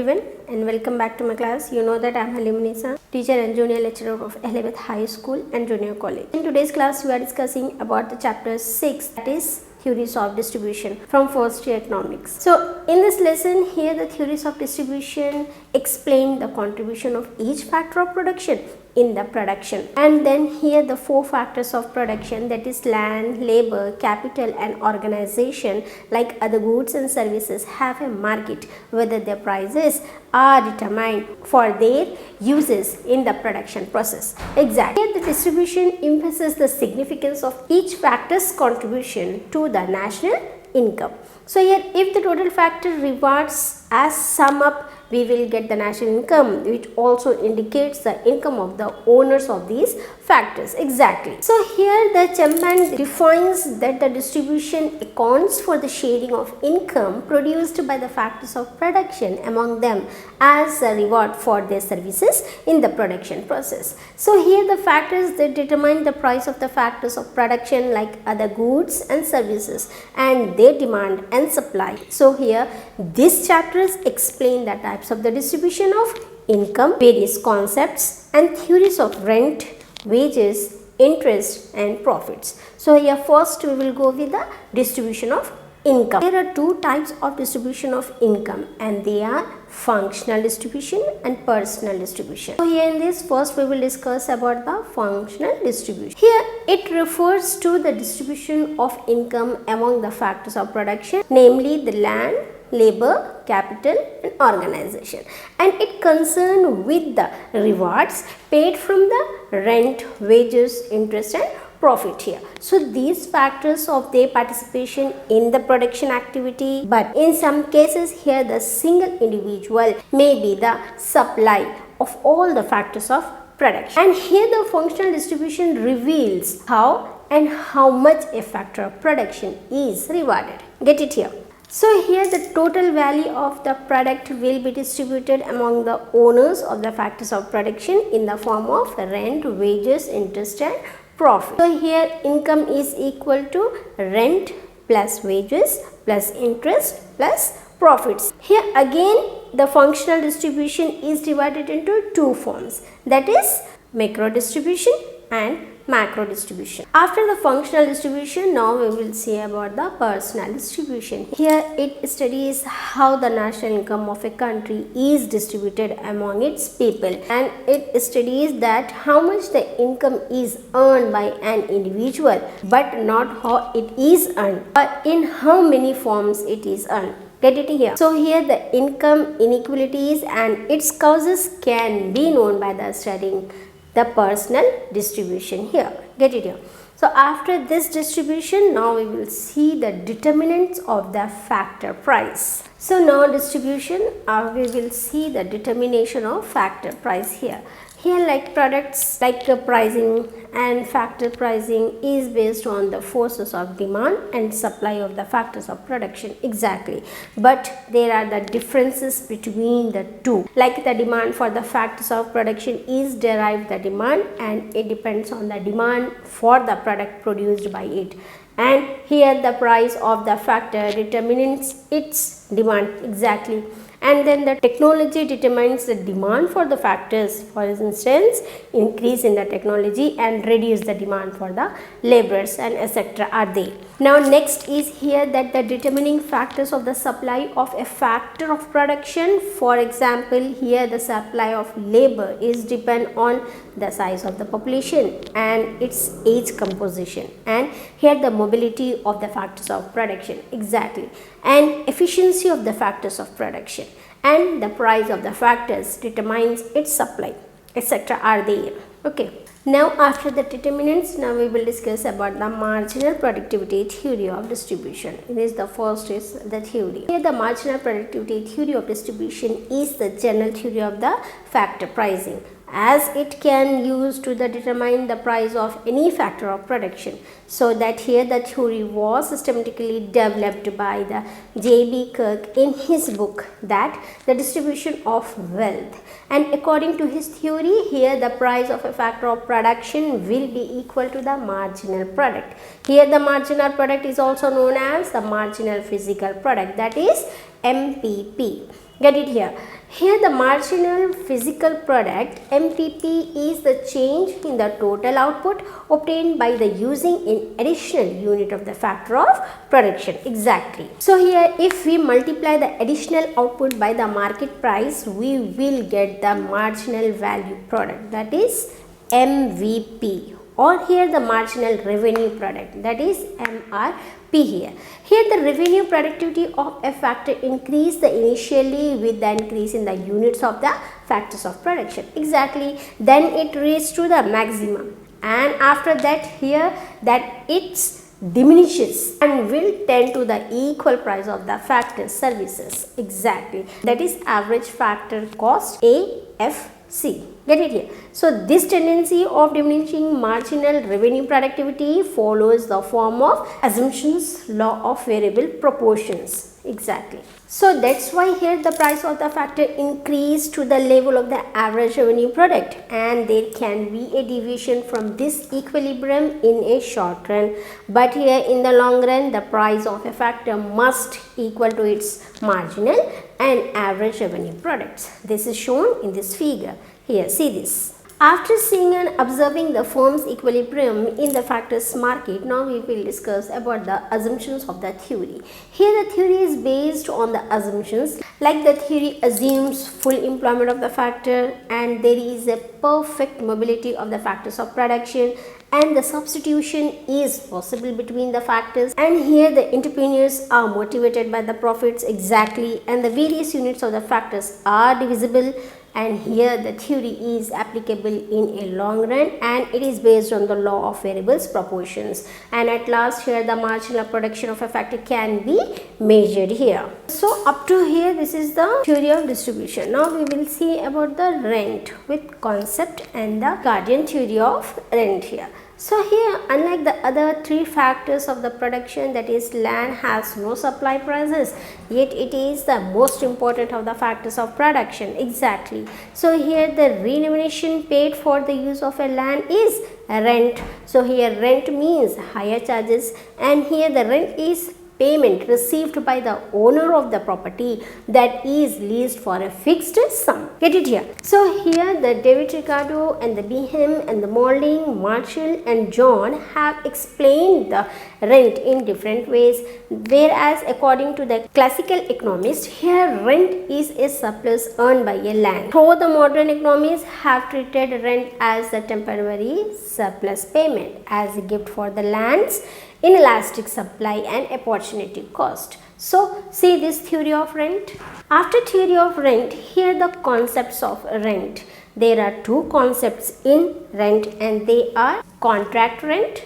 everyone and welcome back to my class. You know that I am Halim Nisa, teacher and junior lecturer of Elizabeth High School and Junior College. In today's class we are discussing about the chapter 6, that is theories of distribution from first year economics. So in this lesson here the theories of distribution explain the contribution of each factor of production in the production, and then here the four factors of production, that is land, labor, capital and organization. Like other goods and services have a market, whether their prices are determined for their uses in the production process. Exactly. Here the distribution emphasizes the significance of each factor's contribution to the national income. So here if the total factor rewards as sum up, we will get the national income, which also indicates the income of the owners of these factors. Exactly. So here the Chapman defines that the distribution accounts for the sharing of income produced by the factors of production among them as a reward for their services in the production process. So here the factors that determine the price of the factors of production, like other goods and services and their demand and supply. So here these chapters explain the types of the distribution of income, various concepts and theories of rent, wages, interest and profits. So here first we will go with the distribution of income. There are two types of distribution of income, and they are functional distribution and personal distribution. So here in this first we will discuss about the functional distribution. Here it refers to the distribution of income among the factors of production, namely the land, labor, capital and organization, and it concerned with the rewards paid from the rent, wages, interest and profit here. So these factors of their participation in the production activity, but in some cases here the single individual may be the supply of all the factors of production. And here the functional distribution reveals how and how much a factor of production is rewarded. Get it here. So here the total value of the product will be distributed among the owners of the factors of production in the form of rent, wages, interest and profit. So here income is equal to rent plus wages plus interest plus profits. Here again the functional distribution is divided into two forms, that is macro distribution and macro distribution. After the functional distribution, now we will see about the personal distribution. Here it studies how the national income of a country is distributed among its people, and it studies that how much the income is earned by an individual, but not how it is earned, but in how many forms it is earned. Get it here. So here the income inequalities and its causes can be known by the studying the personal distribution here. Get it here. So after this distribution, now we will see the determinants of the factor price. So now distribution, we will see the determination of factor price here. Here like products like pricing and factor pricing is based on the forces of demand and supply of the factors of production. Exactly. But there are the differences between the two. Like the demand for the factors of production is derived the demand, and it depends on the demand for the product produced by it. And here the price of the factor determines its demand. Exactly. And then the technology determines the demand for the factors. For instance, increase in the technology and reduce the demand for the laborers and etc. are there. Now next is here that the determining factors of the supply of a factor of production. For example, here the supply of labor is depend on the size of the population and its age composition, and here the mobility of the factors of production. Exactly. And efficiency of the factors of production, and the price of the factors determines its supply, etc. are there. Okay. Now after the determinants, now we will discuss about the marginal productivity theory of distribution. This the first is the theory. Here the marginal productivity theory of distribution is the general theory of the factor pricing, as it can use to determine the price of any factor of production. So that here the theory was systematically developed by the J.B. Kirk in his book that the distribution of wealth, and according to his theory here the price of a factor of production will be equal to the marginal product. Here the marginal product is also known as the marginal physical product, that is MPP. Get it here. Here the marginal physical product MPP is the change in the total output obtained by the using an additional unit of the factor of production. Exactly. So here if we multiply the additional output by the market price, we will get the marginal value product, that is MVP, or here the marginal revenue product, that is MRP here. Here the revenue productivity of a factor increase the initially with the increase in the units of the factors of production. Exactly. Then it reaches to the maximum, and after that here that it's diminishes and will tend to the equal price of the factor services. Exactly. That is average factor cost, AFC. Get it here. So this tendency of diminishing marginal revenue productivity follows the form of assumptions law of variable proportions. Exactly. So that's why here the price of the factor increase to the level of the average revenue product, and there can be a deviation from this equilibrium in a short run, but here in the long run the price of a factor must equal to its marginal and average revenue products. This is shown in this figure. Here, see this. After seeing and observing the firm's equilibrium in the factors market, now we will discuss about the assumptions of the theory. Here the theory is based on the assumptions, like the theory assumes full employment of the factor and there is a perfect mobility of the factors of production, and the substitution is possible between the factors, and here the entrepreneurs are motivated by the profits. Exactly. And the various units of the factors are divisible, and here the theory is applicable in a long run and it is based on the law of variables proportions, and at last here the marginal production of a factor can be measured here. So up to here this is the theory of distribution. Now we will see about the rent with concept and the Ricardian theory of rent here. So here, unlike the other three factors of the production, that is land has no supply prices, yet it is the most important of the factors of production. Exactly. So here the remuneration paid for the use of a land is rent. So here rent means higher charges, and here the rent is payment received by the owner of the property that is leased for a fixed sum. Get it here. So here the David Ricardo and the Behem and the Moulding, Marshall and John have explained the rent in different ways, whereas according to the classical economists, here rent is a surplus earned by a land. Though the modern economists have treated rent as a temporary surplus payment as a gift for the land's inelastic supply and opportunity cost. So see this theory of rent. After theory of rent, here the concepts of rent. There are two concepts in rent, and they are contract rent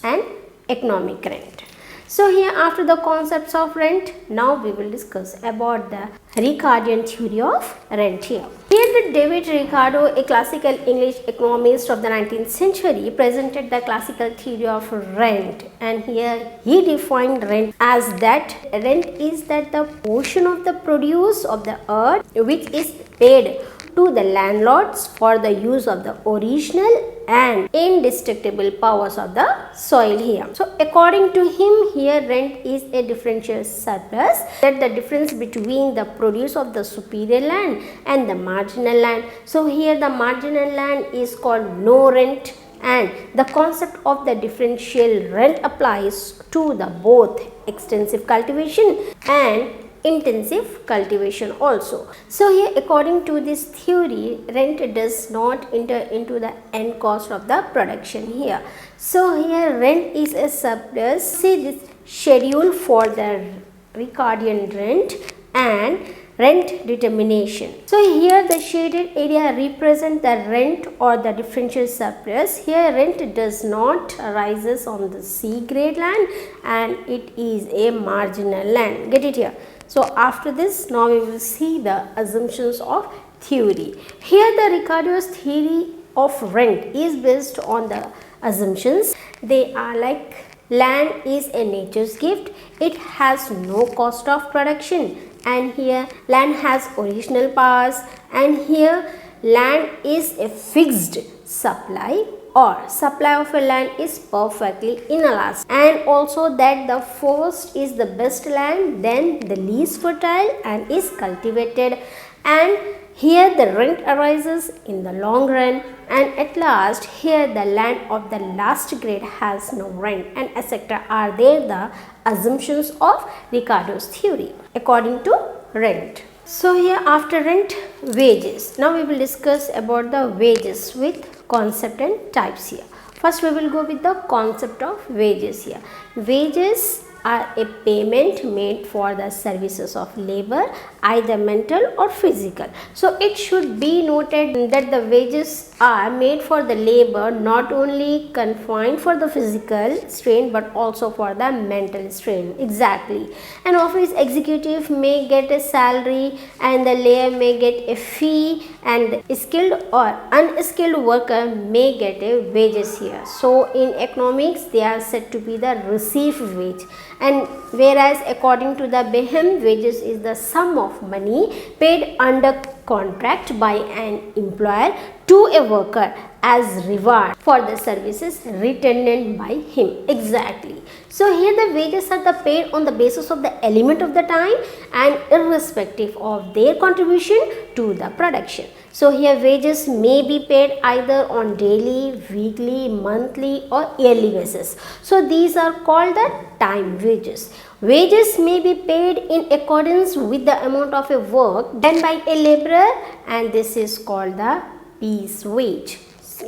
and economic rent. So here after the concepts of rent, now we will discuss about the Ricardian theory of rent here. Here the David Ricardo, a classical English economist of the 19th century, presented the classical theory of rent, and here he defined rent as that rent is that the portion of the produce of the earth which is paid to the landlords for the use of the original and indestructible powers of the soil here. So according to him, here rent is a differential surplus, that the difference between the produce of the superior land and the marginal land. So here the marginal land is called no rent, and the concept of the differential rent applies to the both extensive cultivation and intensive cultivation also. So here according to this theory, rent does not enter into the end cost of the production here. So here rent is a surplus. See this schedule for the Ricardian rent and rent determination. So here the shaded area represent the rent or the differential surplus. Here rent does not arises on the C grade land and it is a marginal land. Get it here. So after this, now we will see the assumptions of theory. Here the Ricardo's theory of rent is based on the assumptions. They are like land is a nature's gift. It has no cost of production, and here land has original powers, and here land is a fixed supply or supply of a land is perfectly inelastic, and also that the first is the best land, then the least fertile and is cultivated, and here the rent arises in the long run, and at last here the land of the last grade has no rent, and etc. are there the assumptions of Ricardo's theory according to rent. So here after rent, wages. Now we will discuss about the wages with concept and types here. First we will go with the concept of wages here. Wages are a payment made for the services of labor, either mental or physical. So it should be noted that the wages are made for the labor not only confined for the physical strain but also for the mental strain. Exactly. An office executive may get a salary and the layer may get a fee, and the skilled or unskilled worker may get a wages here. So in economics they are said to be the received wage, and whereas according to the Behem, wages is the sum of money paid under contract by an employer to a worker as reward for the services rendered by him. Exactly. So here the wages are the paid on the basis of the element of the time and irrespective of their contribution to the production. So here wages may be paid either on daily, weekly, monthly or yearly basis. So these are called the time wages. Wages may be paid in accordance with the amount of a work done by a laborer, and this is called the piece wage.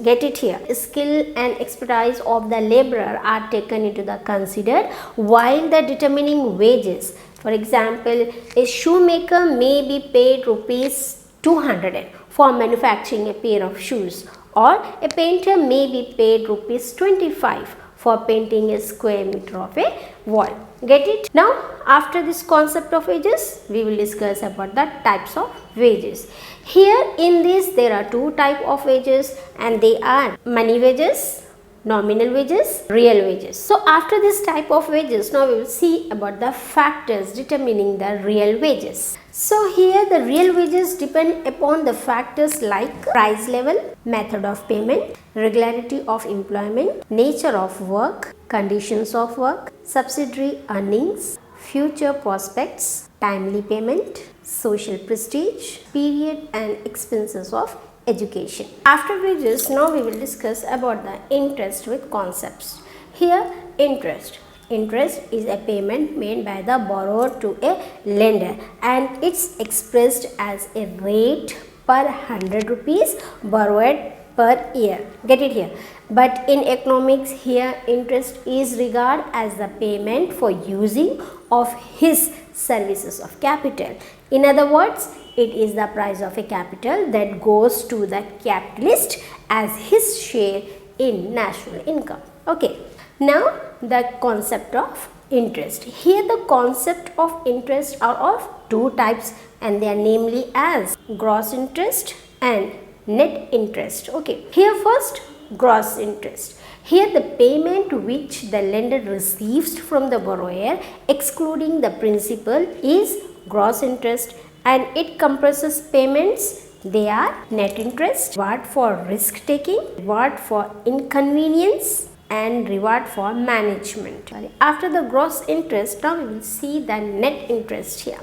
Get it here. Skill and expertise of the laborer are taken into the considered while the determining wages. For example, a shoemaker may be paid rupees 200 for manufacturing a pair of shoes, or a painter may be paid rupees 25 for painting a square meter of a wall. Get it? Now after this concept of wages, we will discuss about the types of wages. Here in this there are two types of wages, and they are money wages, nominal wages, real wages. So after this type of wages, now we will see about the factors determining the real wages. So here the real wages depend upon the factors like price level, method of payment, regularity of employment, nature of work, conditions of work, subsidiary earnings, future prospects, timely payment, social prestige, period and expenses of education. After wages, now we will discuss about the interest with concepts. Here interest. Interest is a payment made by the borrower to a lender, and it's expressed as a rate per 100 rupees borrowed per year. Get it here? But in economics, here interest is regarded as the payment for using of his services of capital. In other words, it is the price of a capital that goes to the capitalist as his share in national income. Okay. Now the concept of interest. Here the concept of interest are of two types, and they are namely as gross interest and net interest. Okay. Here first, gross interest. Here the payment which the lender receives from the borrower excluding the principal is gross interest, and it comprises payments. They are net interest, reward for risk taking, reward for inconvenience, and reward for management. After the gross interest, now we will see the net interest here.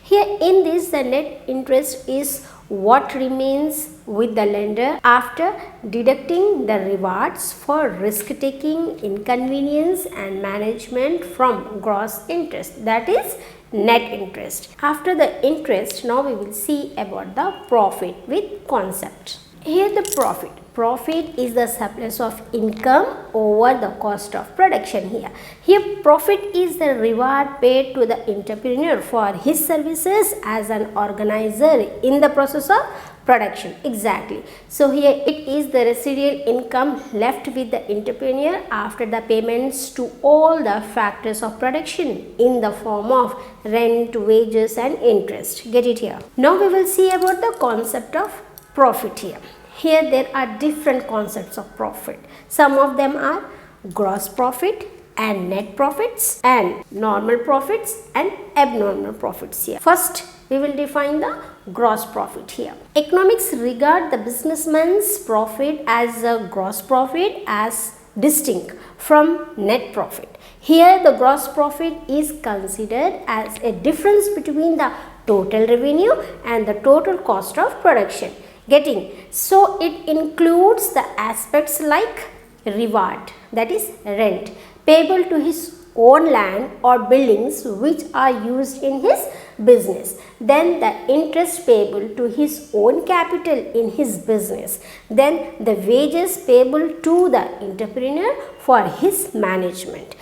Here in this, the net interest is what remains with the lender after deducting the rewards for risk taking, inconvenience and management from gross interest, that is net interest. After the interest, now we will see about the profit with concept. Here the profit. Profit is the surplus of income over the cost of production here. Here profit is the reward paid to the entrepreneur for his services as an organizer in the process of production. Exactly. So here it is the residual income left with the entrepreneur after the payments to all the factors of production in the form of rent, wages and interest. Get it here. Now we will see about the concept of profit here. Here there are different concepts of profit. Some of them are gross profit and net profits and normal profits and abnormal profits here. First we will define the gross profit here. Economics regard the businessman's profit as a gross profit as distinct from net profit. Here the gross profit is considered as a difference between the total revenue and the total cost of production. Getting? So it includes the aspects like reward, that is rent, payable to his own land or buildings which are used in his business, then the interest payable to his own capital in his business, then the wages payable to the entrepreneur for his management.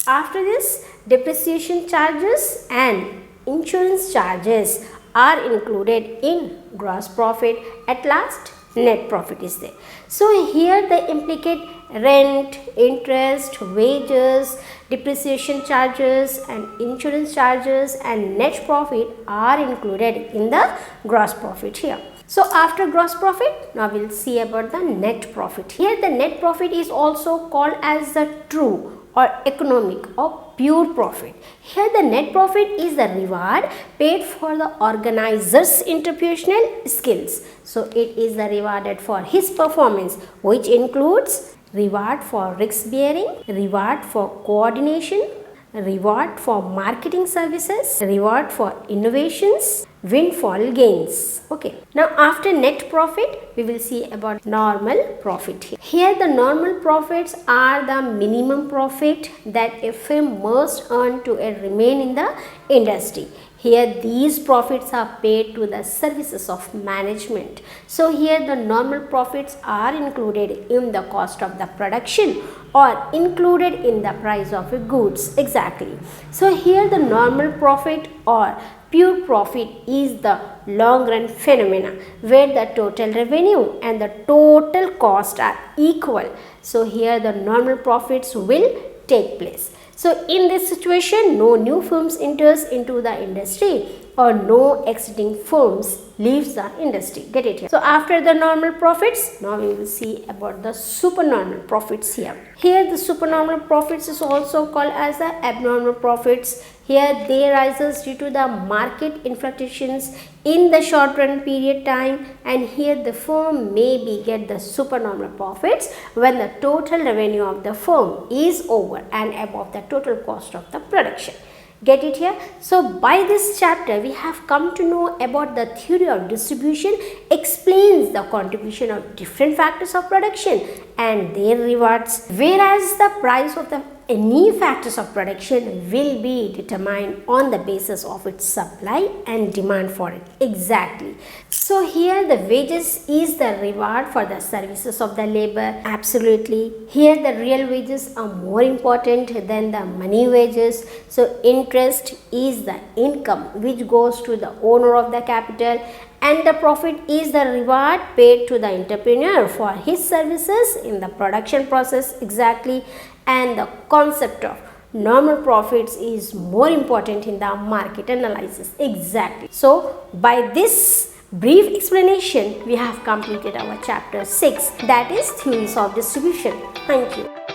After this, depreciation charges and insurance charges are included in gross profit. At last, net profit is there. So here they implicate rent, interest, wages, depreciation charges and insurance charges and net profit are included in the gross profit here. So after gross profit, now we will see about the net profit. Here the net profit is also called as the true or economic or pure profit. Here the net profit is the reward paid for the organizer's entrepreneurial skills. So it is the rewarded for his performance, which includes reward for risk bearing, reward for coordination, reward for marketing services, reward for innovations, windfall gains. Okay. Now after net profit, we will see about normal profit here. Here the normal profits are the minimum profit that a firm must earn to remain in the industry. Here these profits are paid to the services of management. So here the normal profits are included in the cost of the production or included in the price of the goods. Exactly. So here the normal profit or pure profit is the long run phenomena where the total revenue and the total cost are equal. So here the normal profits will take place. So in this situation, no new firms enters into the industry or no exiting firms leaves the industry. Get it here? So after the normal profits, now we will see about the supernormal profits here. Here the supernormal profits is also called as the abnormal profits. Here they rises due to the market fluctuations in the short run period time, and here the firm maybe get the supernormal profits when the total revenue of the firm is over and above the total cost of the production. Get it here? So by this chapter we have come to know about the theory of distribution, explains the contribution of different factors of production and their rewards, whereas the price of the any factors of production will be determined on the basis of its supply and demand for it. Exactly. So here the wages is the reward for the services of the labor. Absolutely. Here the real wages are more important than the money wages. So interest is the income which goes to the owner of the capital, and the profit is the reward paid to the entrepreneur for his services in the production process. Exactly. And the concept of normal profits is more important in the market analysis. Exactly. So by this brief explanation, we have completed our chapter 6, that is theories of distribution. Thank you.